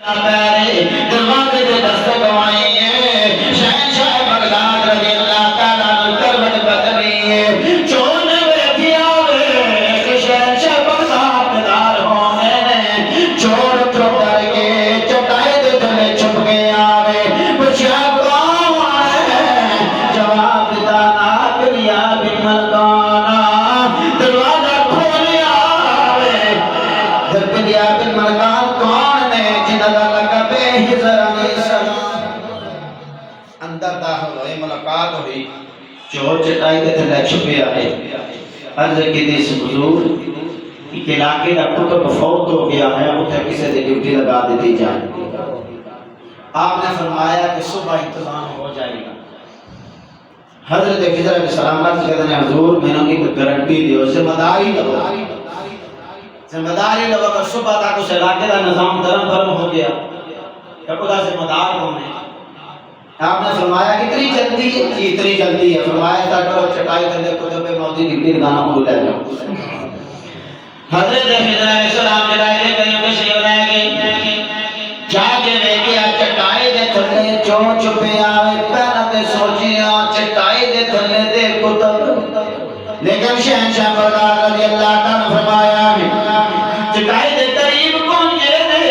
دروازے کے دستک آئے ہیں شہنشاہ بغداد رضی اللہ تعالیٰ عنہ کروٹ بدلی ہے چون بیٹھی آوے کہ شہنشاہ بغداد دار ہونے چور چھپ ڈر کے چٹائی دے تلے چھپ گئے آوے پچھا کون ہے جواب دانا کلیا بن ملکانا دروازہ کھولے آوے کلیا بن ملکان کون نے جنہا لگا حضر علیہ السلام اندر داخل ہوئے ملاقات ہوئی چور چٹائی کے تھے چھپے آئے عرض کی دیس حضور کہ علاقے کا کتب فوت ہو گیا ہے اتھے کسے دے ڈیوٹی لگا دیتی جائے آپ نے فرمایا کہ صبح انتظام ہو جائے گا حضرت حضر علیہ السلام عرض کہتے ہیں حضور میں نے کی گارنٹی دیو ذمہ داری لگا کہ صبح تک اس علاقے کا نظام درم برم ہو گیا کہ خدا ذمہ دار کون ہے آپ نے فرمایا کتنی جلدی ہے اتنی جلدی ہے فرمایا تھا کہ چٹائی کرنے کتب موضوع ڈگری لگانا ہو لے جاؤ حضرت حضر علیہ السلام جلائے گئے کسی رہ گئے جا کے لے گیا چٹائی دے تھلے جو چھپے آئے پہنا تے سوچیا چٹائی دے تھلے دے کتب لیکن شہنشاہ بغداد رضی اللہ تعالیٰ فرمایا چٹائی دے قریب کون یہ دے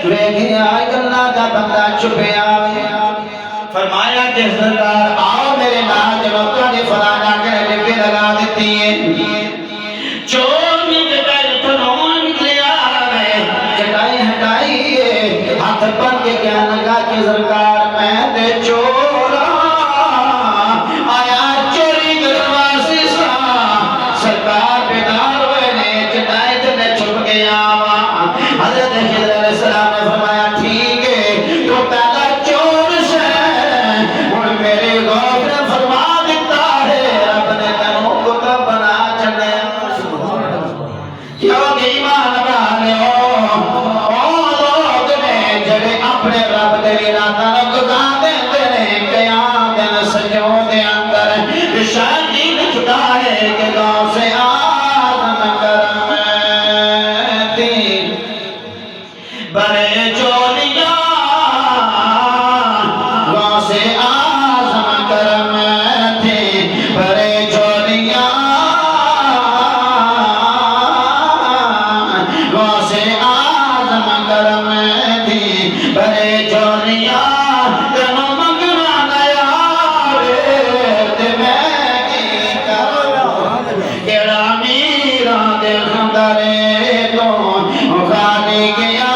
ویکھے آئے اللہ کا بندہ چھپے آئے فرمایا کہ سرکار آؤ میرے نام جنوکہ نے فلانا کے ڈبے لگا دیتی ہے چور میں پہلے پھنون نکلے آئے چٹائی ہٹائی ہاتھ پر کے کیا لگا کہ سرکار میں دے چورا آیا چوری کرواسی سا سرکار بیدار ہوئے نے چٹائی تلے چھپ گیا حضرت حضر علیہ السلام نے فرمایا ٹھیک ہے تو پہلا چور سے اور میرے غوث نے فرما دیتا ہے رب نے تنوں کو تو بنا چلے کیوں کہ ایمان والے او لوگ نے جب اپنے رب دے راتا گزا دیندے نے قیام دن سجوں دے اندر شادی چھٹا ہے کہ گاؤں سے آدم کرم بڑے چولیاں گاؤں سے آزم کرم تھے بڑے چولیاں گاؤں سے آزم کرم تھے بڑے چولیاں تنو مگنا نیا تے میں کی کروں کیڑا میرا دے خندرے تو خالی گیا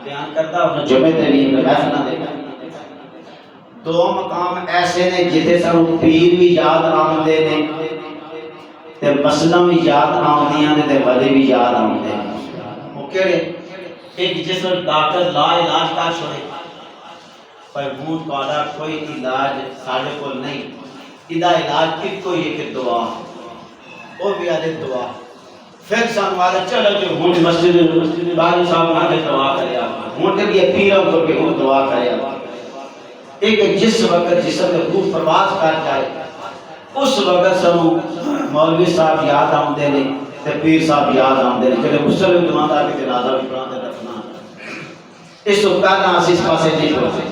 بیان کرتا ہوں جمعے ترین محفلہ دیکھا دو مقام ایسے نے جتے سن پیر بھی یاد آمدے نے تے مسلم بھی یاد آمدیاں تے ولی بھی یاد آمدے وہ کہڑے ایک جس وقت ڈاکٹر لا علاج کر چھوڑے پر مون کالا کوئی علاج ساڑھے کو نہیں ادا علاج کی کوئی ایک دعا وہ بھی آدھے دعا پھر سنوارے چلو جو ہون مسجد باری صاحب آگے دعا کرے آپ ہون کے لیے پیروں کو بھی ہون دعا کرے آپ ایک جس وقت جسم میں خوب پرواز کر جائے اس وقت سنو مولوی صاحب یاد آمدے نے پیر صاحب یاد آمدے نے چلے مسلم دعا دا بھی جنازہ بھی پڑھا دے دفنا اس وقت نہ اس پاسے نہیں پڑھتے